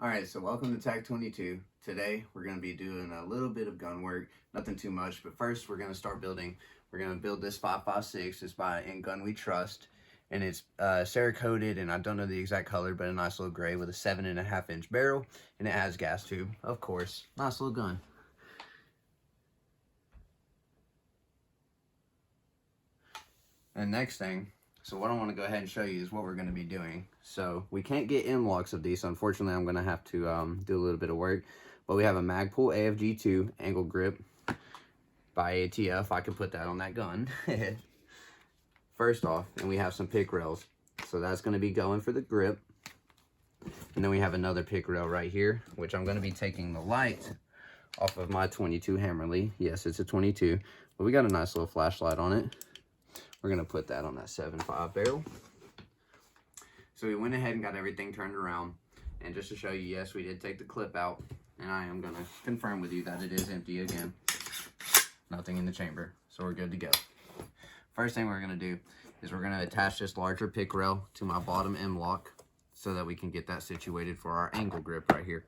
Alright, so welcome to Tag 22. Today we're going to be doing a little bit of gun work, nothing too much, but first we're going to start building. We're going to build this 5.56. It's by In Gun We Trust, and it's Cerakoted, and I don't know the exact color, but a nice little gray with a 7.5 inch barrel, and it has gas tube, of course. Nice little gun. And next thing, so what I want to go ahead and show you is what we're going to be doing. So we can't get M-locks of these, so unfortunately I'm going to have to do a little bit of work. But we have a Magpul AFG 2 angle grip by ATF. I can put that on that gun. First off, and we have some pick rails. So that's going to be going for the grip. And then we have another pick rail right here, which I'm going to be taking the light off of my 22 Hammerly. Yes, it's a 22, but we got a nice little flashlight on it. We're going to put that on that 7.5 barrel. So we went ahead and got everything turned around. And just to show you, yes, we did take the clip out. And I am going to confirm with you that it is empty again. Nothing in the chamber. So we're good to go. First thing we're going to do is we're going to attach this larger pick rail to my bottom M-lock so that we can get that situated for our angle grip right here.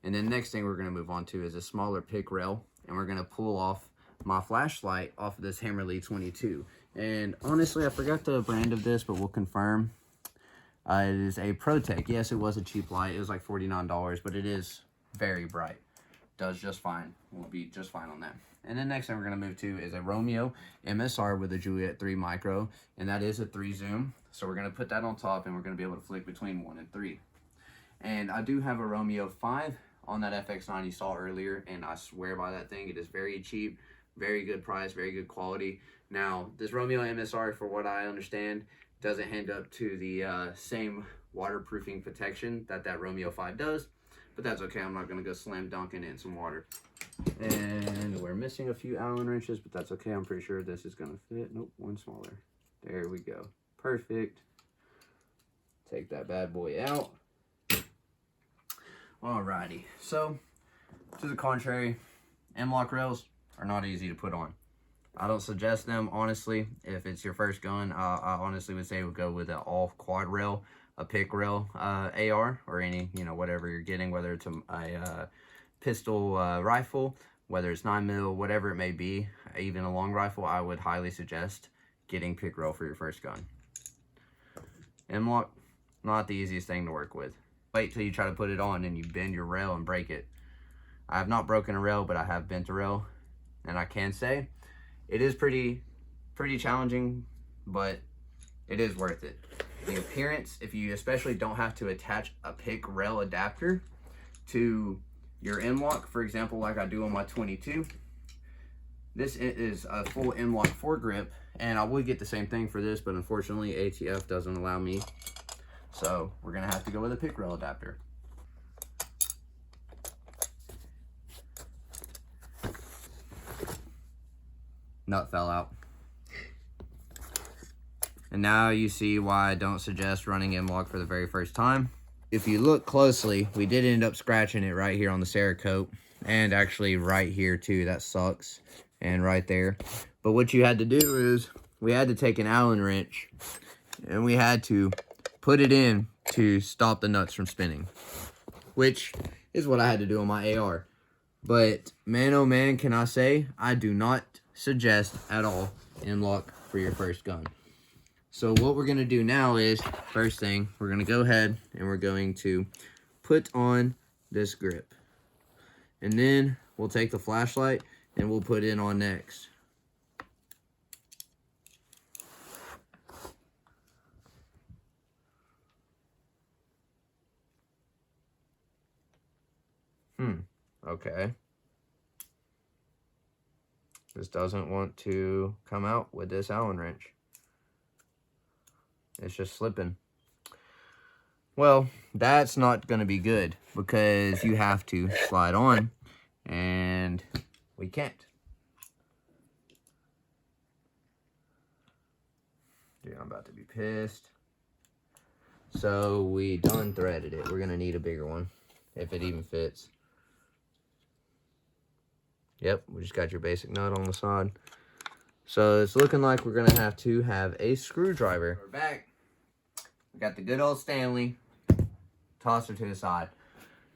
And then next thing we're going to move on to is a smaller pick rail. And we're going to pull off my flashlight off of this Hammerly 22. And honestly, I forgot the brand of this, but we'll confirm. It is a Protac. Yes, it was a cheap light. It was like $49, but it is very bright. Does just fine. We'll be just fine on that. And then next thing we're going to move to is a Romeo MSR with a Juliet 3 micro, and that is a 3 zoom. So we're going to put that on top, and we're going to be able to flick between 1 and 3. And I do have a Romeo 5 on that FX9 you saw earlier, and I swear by that thing. It is very cheap, very good price, very good quality. Now, this Romeo MSR, for what I understand, doesn't hand up to the same waterproofing protection that Romeo 5 does, but that's okay. I'm not going to go slam dunking it in some water. And we're missing a few Allen wrenches, but that's okay. I'm pretty sure this is going to fit. Nope, one smaller. There we go. Perfect. Take that bad boy out. Alrighty, so to the contrary, M-lock rails are not easy to put on. I don't suggest them, honestly. If it's your first gun, I honestly would say we'll go with an all quad rail, a pick rail AR, or any, whatever you're getting, whether it's a pistol rifle, whether it's 9mm, whatever it may be, even a long rifle. I would highly suggest getting pick rail for your first gun. M-lock, not the easiest thing to work with. Wait till you try to put it on and you bend your rail and break it. I have not broken a rail, but I have bent a rail, and I can say it is pretty challenging, but it is worth it. The appearance, if you especially don't have to attach a pick rail adapter to your M-lock, for example, like I do on my 22, this is a full M-lock foregrip, and I would get the same thing for this, but unfortunately ATF doesn't allow me. So we're gonna have to go with a pick rail adapter. Nut fell out. And now you see why I don't suggest running M-lock for the very first time. If you look closely, we did end up scratching it right here on the Cerakote, and actually right here too. That sucks. And right there. But what you had to do is we had to take an Allen wrench and we had to put it in to stop the nuts from spinning, which is what I had to do on my AR. But man, oh man, can I say, I do not suggest at all M-lock for your first gun. So what we're going to do now is, first thing, we're going to go ahead and we're going to put on this grip. And then we'll take the flashlight and we'll put it on next. Okay. This doesn't want to come out with this Allen wrench. It's just slipping. Well, that's not going to be good because you have to slide on, and we can't. Dude, I'm about to be pissed. So we done threaded it. We're going to need a bigger one if it even fits. Yep, we just got your basic nut on the side. So it's looking like we're going to have a screwdriver. We're back. We got the good old Stanley. Toss her to the side.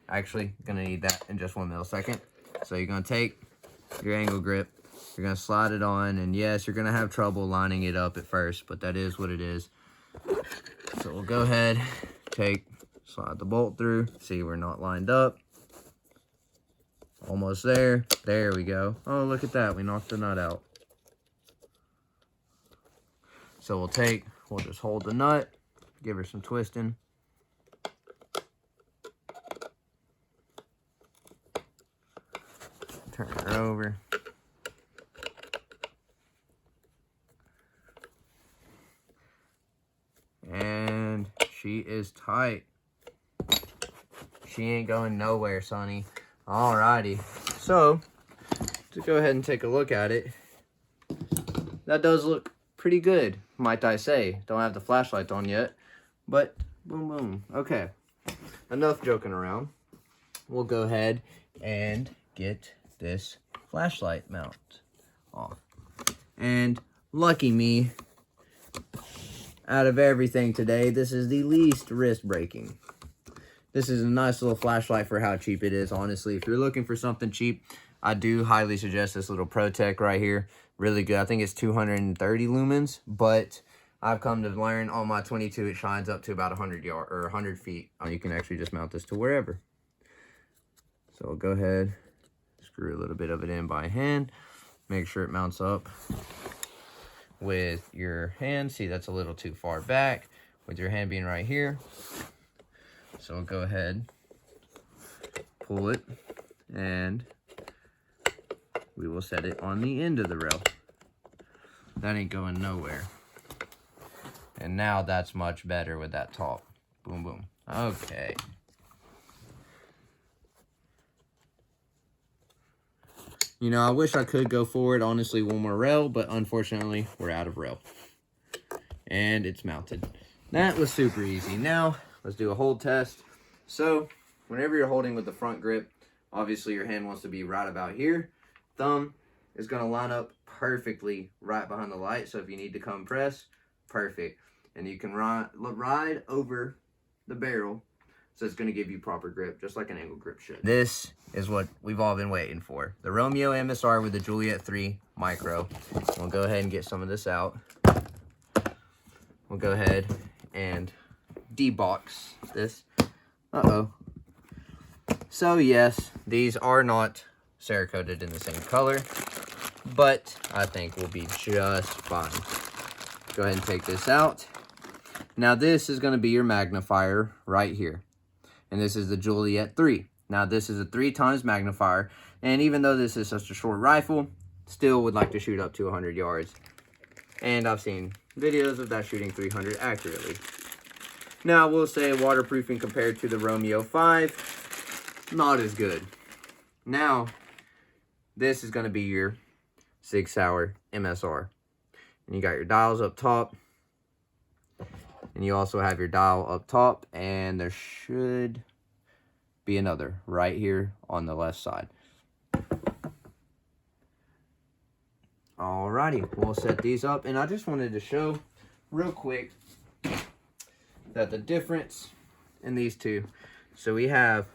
Actually, gonna need that in just 1 millisecond. So you're gonna take your angle grip, you're gonna slide it on, and yes, you're gonna have trouble lining it up at first, but that is what it is. So we'll go ahead, slide the bolt through. See, we're not lined up. Almost there. There we go. Oh, look at that. We knocked the nut out. So we'll just hold the nut, give her some twisting. Turn her over. And she is tight. She ain't going nowhere, Sonny. Alrighty. So, to go ahead and take a look at it, that does look pretty good, might I say. Don't have the flashlight on yet, but boom, boom. Okay, enough joking around. We'll go ahead and get this flashlight mount off. And lucky me, out of everything today, this is the least wrist breaking. This is a nice little flashlight for how cheap it is, honestly. If you're looking for something cheap, I do highly suggest this little Protac right here. Really good. I think it's 230 lumens, but I've come to learn on my 22, it shines up to about 100 feet. You can actually just mount this to wherever. So I'll go ahead, screw a little bit of it in by hand. Make sure it mounts up with your hand. See, that's a little too far back with your hand being right here. So we'll go ahead, pull it, and we will set it on the end of the rail. That ain't going nowhere. And now that's much better with that top. Boom, boom. Okay. You know, I wish I could go forward, honestly, one more rail, but unfortunately, we're out of rail. And it's mounted. That was super easy. Now, let's do a hold test. So, whenever you're holding with the front grip, obviously your hand wants to be right about here. Thumb is going to line up perfectly right behind the light. So if you need to come press, perfect. And you can ride over the barrel. So it's going to give you proper grip, just like an angle grip should. This is what we've all been waiting for. The Romeo MSR with the Juliet 3 micro. We'll go ahead and get some of this out. We'll go ahead and debox this. Uh-oh. So yes, these are not Cerakoted in the same color, but I think we'll be just fine. Go ahead and take this out. Now this is going to be your magnifier right here. And this is the Juliet 3. Now this is a 3x magnifier, and even though this is such a short rifle, still would like to shoot up to 100 yards. And I've seen videos of that shooting 300 accurately. Now I will say waterproofing compared to the Romeo 5, not as good. Now, this is going to be your Sig Saur MSR. And you got your dials up top. And you also have your dial up top, and there should be another right here on the left side. Alrighty, we'll set these up, and I just wanted to show real quick that the difference in these two. So we have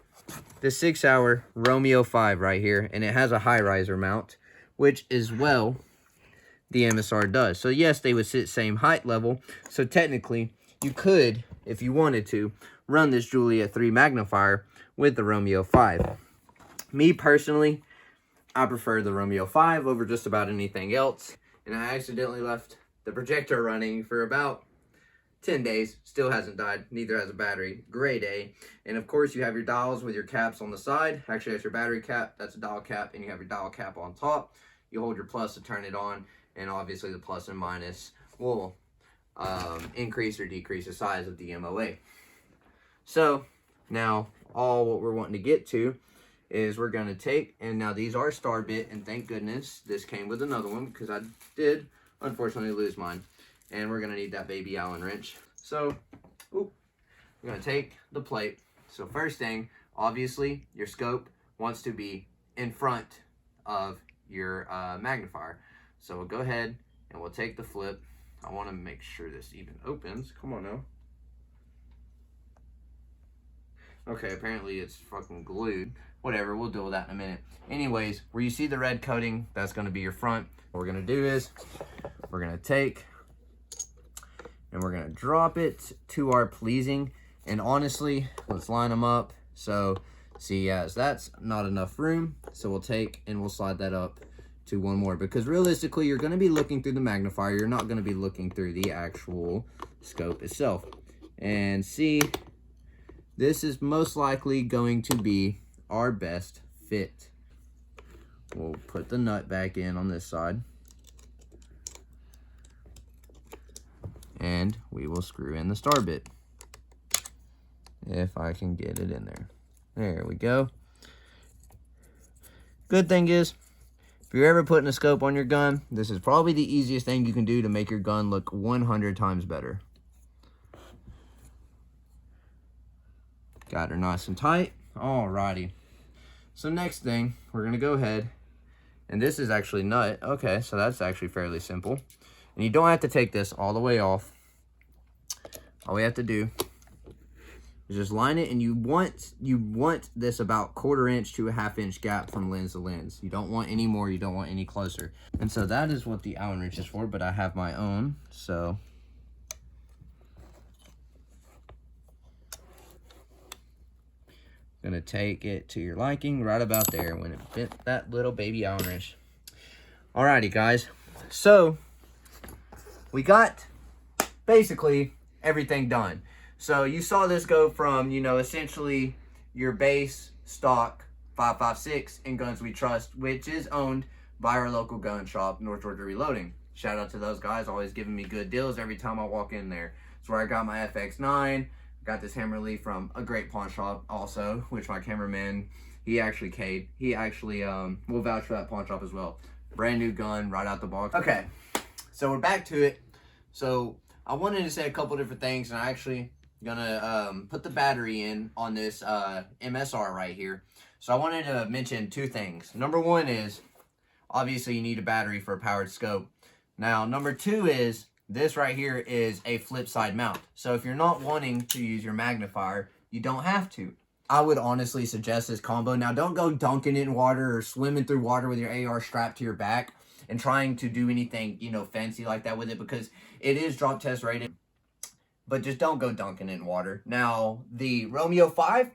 the Sig Saur Romeo 5 right here, and it has a high riser mount, which is well the MSR does. So yes, they would sit same height level. So technically, you could, if you wanted to, run this Juliet 3 magnifier with the Romeo 5. Me personally, I prefer the Romeo 5 over just about anything else. And I accidentally left the projector running for about 10 days. Still hasn't died. Neither has a battery. Great day. And of course, you have your dials with your caps on the side. Actually, that's your battery cap. That's a dial cap. And you have your dial cap on top. You hold your plus to turn it on. And obviously, the plus and minus will increase or decrease the size of the MOA. So now what we're wanting to get to is we're going to take, and now these are star bit, and thank goodness this came with another one because I did unfortunately lose mine. And we're going to need that baby Allen wrench. So we're going to take the plate. So first thing, obviously your scope wants to be in front of your magnifier. So we'll go ahead and we'll take the flip. I want to make sure this even opens. Come on now. Okay, apparently it's fucking glued. Whatever, we'll deal with that in a minute. Anyways, where you see the red coating, that's gonna be your front. What we're gonna do is, we're gonna take, and we're gonna drop it to our pleasing. And honestly, let's line them up. So, see, yes, that's not enough room. So we'll take and we'll slide that up to one more. Because realistically, you're gonna be looking through the magnifier. You're not gonna be looking through the actual scope itself. And see, this is most likely going to be our best fit. We'll put the nut back in on this side. And we will screw in the star bit. If I can get it in there. There we go. Good thing is, if you're ever putting a scope on your gun, this is probably the easiest thing you can do to make your gun look 100 times better. Got her nice and tight. Alrighty. So next thing, we're gonna go ahead, and this is actually nut. Okay, so that's actually fairly simple. And you don't have to take this all the way off. All we have to do is just line it, and you want this about 1/4 inch to a 1/2 inch gap from lens to lens. You don't want any more, you don't want any closer. And so that is what the Allen wrench is for, but I have my own, so gonna take it to your liking right about there when it fit that little baby Allen wrench. Alrighty, guys. So we got basically everything done. So you saw this go from, you know, essentially your base stock 5.56 in Guns We Trust, which is owned by our local gun shop, North Georgia Reloading. Shout out to those guys, always giving me good deals every time I walk in there. It's where I got my FX9. Got this hammer leaf from a great pawn shop also, which my cameraman, he actually will vouch for that pawn shop as well. Brand new gun right out the box. Okay, so we're back to it. So I wanted to say a couple different things, and I actually gonna put the battery in on this MSR right here. So I wanted to mention 2 things. Number 1 is, obviously you need a battery for a powered scope. Now, number 2 is, this right here is a flip side mount. So if you're not wanting to use your magnifier, you don't have to. I would honestly suggest this combo. Now, don't go dunking in water or swimming through water with your AR strapped to your back and trying to do anything, you know, fancy like that with it, because it is drop test rated. But just don't go dunking in water. Now, the Romeo 5,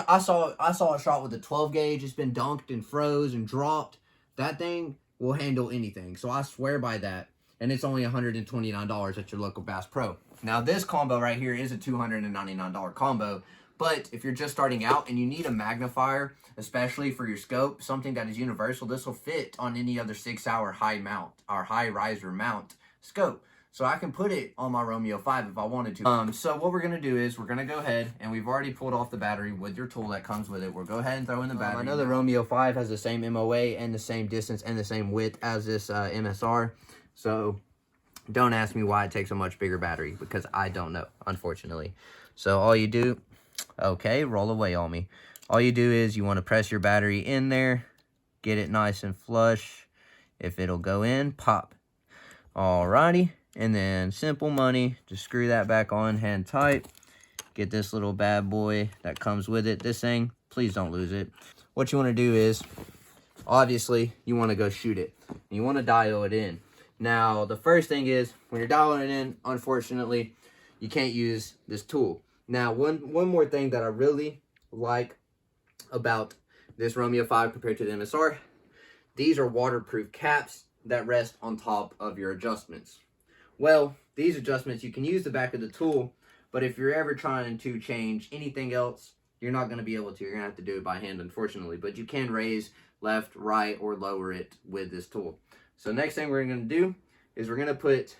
I saw a shot with a 12 gauge. It's been dunked and froze and dropped. That thing will handle anything. So I swear by that. And it's only $129 at your local Bass Pro. Now, this combo right here is a $299 combo. But if you're just starting out and you need a magnifier, especially for your scope, something that is universal, this will fit on any other Sig Saur high mount or high riser mount scope. So I can put it on my Romeo 5 if I wanted to. So what we're going to do is we're going to go ahead, and we've already pulled off the battery with your tool that comes with it. We'll go ahead and throw in the battery. I know the Romeo 5 has the same MOA and the same distance and the same width as this MSR. So don't ask me why it takes a much bigger battery, because I don't know, unfortunately. So all you do, okay, roll away on me. All you do is you want to press your battery in there, get it nice and flush. If it'll go in, pop. Alrighty, and then simple money, just screw that back on, hand tight. Get this little bad boy that comes with it. This thing, please don't lose it. What you want to do is, obviously, you want to go shoot it. You want to dial it in. Now, the first thing is, when you're dialing it in, unfortunately, you can't use this tool. Now, one more thing that I really like about this Romeo 5 compared to the MSR, these are waterproof caps that rest on top of your adjustments. Well, these adjustments, you can use the back of the tool, but if you're ever trying to change anything else, you're not going to be able to. You're going to have to do it by hand, unfortunately. But you can raise left, right, or lower it with this tool. So next thing we're going to do is we're going to put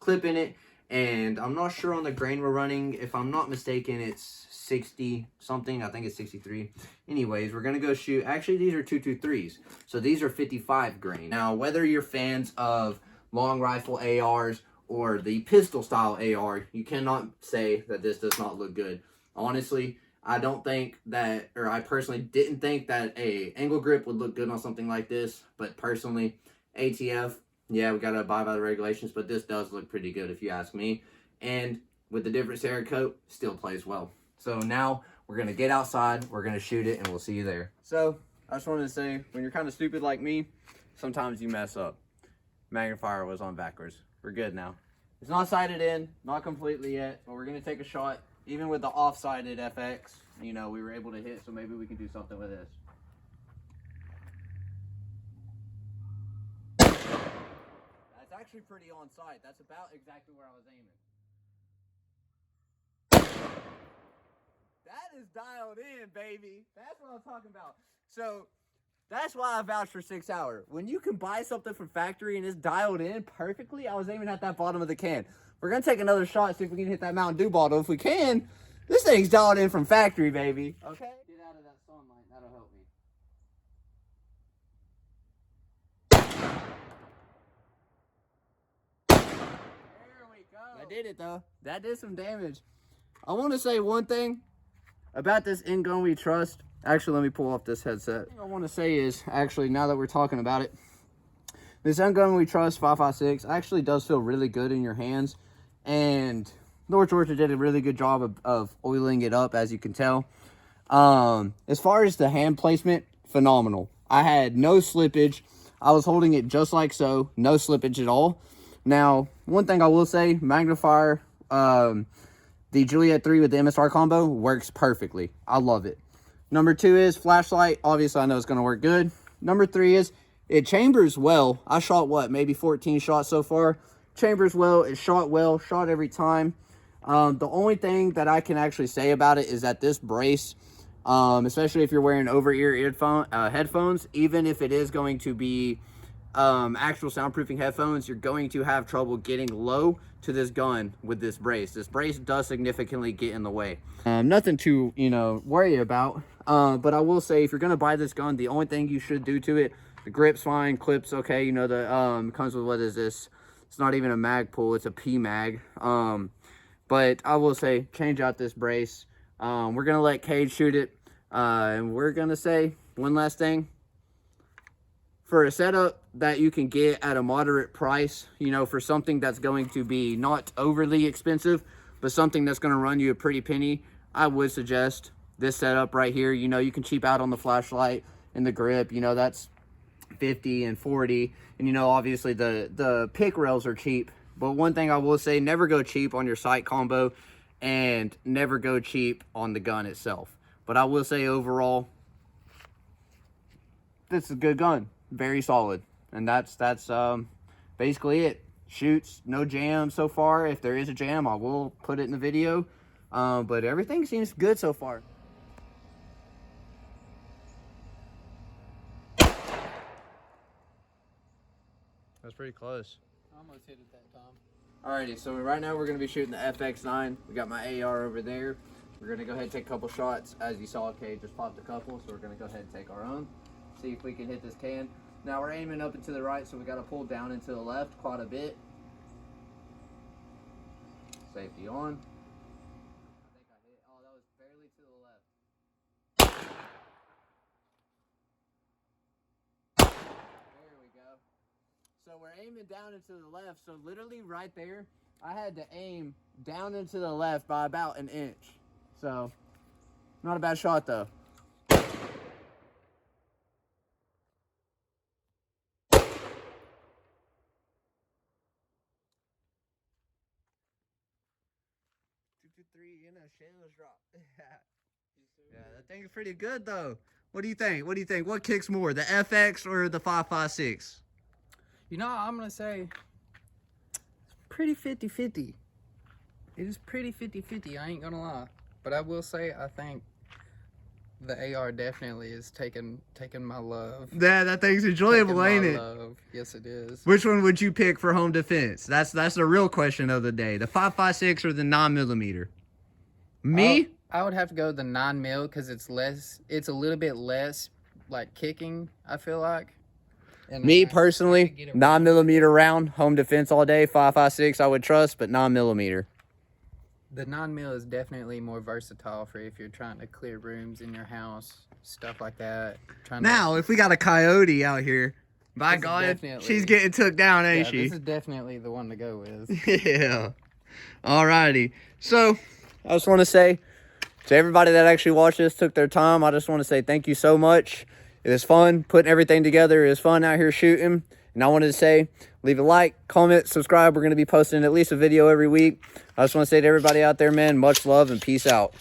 clip in it. And I'm not sure on the grain we're running. If I'm not mistaken, it's 60 something. I think it's 63. Anyways, we're going to go shoot. Actually, these are 223s. So these are 55 grain. Now, whether you're fans of long rifle ARs or the pistol style AR, you cannot say that this does not look good. Honestly, I don't think that, or I personally didn't think that a angle grip would look good on something like this. But personally, ATF, yeah, we got to abide by the regulations, but this does look pretty good if you ask me. And with the different Cerakote, still plays well. So now we're going to get outside, we're going to shoot it, and we'll see you there. So I just wanted to say, when you're kind of stupid like me, sometimes you mess up. Magnifier was on backwards. We're good now. It's not sighted in, not completely yet, but we're going to take a shot. Even with the off-sighted FX, you know, we were able to hit, so maybe we can do something with this. That's actually pretty on sight. That's about exactly where I was aiming. That is dialed in, baby. That's what I'm talking about. So that's why I vouch for Sig Saur. When you can buy something from factory and it's dialed in perfectly, I was aiming at that bottom of the can. We're going to take another shot, see if we can hit that Mountain Dew bottle. If we can, this thing's dialed in from factory, baby. Okay? Get out of that sunlight. That'll help me. There we go. That did it, though. That did some damage. I want to say one thing about this end gun we trust. Actually, let me pull off this headset. The thing I want to say is, actually, now that we're talking about it, this end gun we trust, 5.56, actually does feel really good in your hands. And North Georgia did a really good job of oiling it up, as you can tell. As far as the hand placement, phenomenal. I had no slippage. I was holding it just like so, no slippage at all. Now, one thing I will say, magnifier, the Juliet 3 with the MSR combo works perfectly. I love it. Number 2 is flashlight. Obviously, I know it's going to work good. Number 3 is it chambers well. I shot, what, maybe 14 shots so far. Chambers well. It shot well. Shot every time. The only thing that I can actually say about it is that this brace, especially if you're wearing over-ear headphones, even if it is going to be actual soundproofing headphones, you're going to have trouble getting low to this gun with this brace. This brace does significantly get in the way. Nothing to, you know, worry about. But I will say, if you're going to buy this gun, the only thing you should do to it, the grip's fine, clip's okay. You know, the comes with, what is this? It's not even a Magpul, it's a P-Mag. But I will say, change out this brace. We're going to let Cade shoot it. And we're going to say, one last thing. For a setup that you can get at a moderate price, you know, for something that's going to be not overly expensive, but something that's going to run you a pretty penny, I would suggest this setup right here. You know, you can cheap out on the flashlight and the grip. You know, that's 50 and 40. And, you know, obviously the pick rails are cheap. But one thing I will say, never go cheap on your sight combo and never go cheap on the gun itself. But I will say overall, this is a good gun. Very solid. And that's basically it. Shoots, no jam so far. If there is a jam, I will put it in the video. But everything seems good so far. That's pretty close. I almost hit it that time. Alrighty, so right now we're going to be shooting the FX9. We got my AR over there. We're going to go ahead and take a couple shots. As you saw, Cade just popped a couple, so we're going to go ahead and take our own. See if we can hit this can. Now we're aiming up and to the right, so we got to pull down and to the left quite a bit. Safety on. I think I hit. Oh, that was barely to the left. There we go. So we're aiming down and to the left. So literally right there, I had to aim down and to the left by about an inch. So not a bad shot though. Shells drop. Yeah, that thing's pretty good though. What do you think? What do you think? What kicks more, the FX or the 5.56? You know, I'm going to say it's pretty 50-50. It is pretty 50-50, I ain't going to lie. But I will say, I think the AR definitely is taking my love. Yeah, that thing's enjoyable, ain't it? Love. Yes, it is. Which one would you pick for home defense? That's the real question of the day. The 5.56 or the 9mm? Me? I would have to go the 9mm because it's a little bit less like kicking, I feel like. And Me personally, 9mm round, home defense all day. 5.56 I would trust, but 9mm. The 9mm is definitely more versatile for if you're trying to clear rooms in your house, stuff like that. Now, if we got a coyote out here, by God, she's getting took down, ain't she? This is definitely the one to go with. Yeah. Alrighty. So, I just want to say, To everybody that actually watched this, took their time, I just want to say thank you so much. It was fun putting everything together. It was fun out here shooting. And I wanted to say, leave a like, comment, subscribe. We're going to be posting at least a video every week. I just want to say to everybody out there, man, much love and peace out.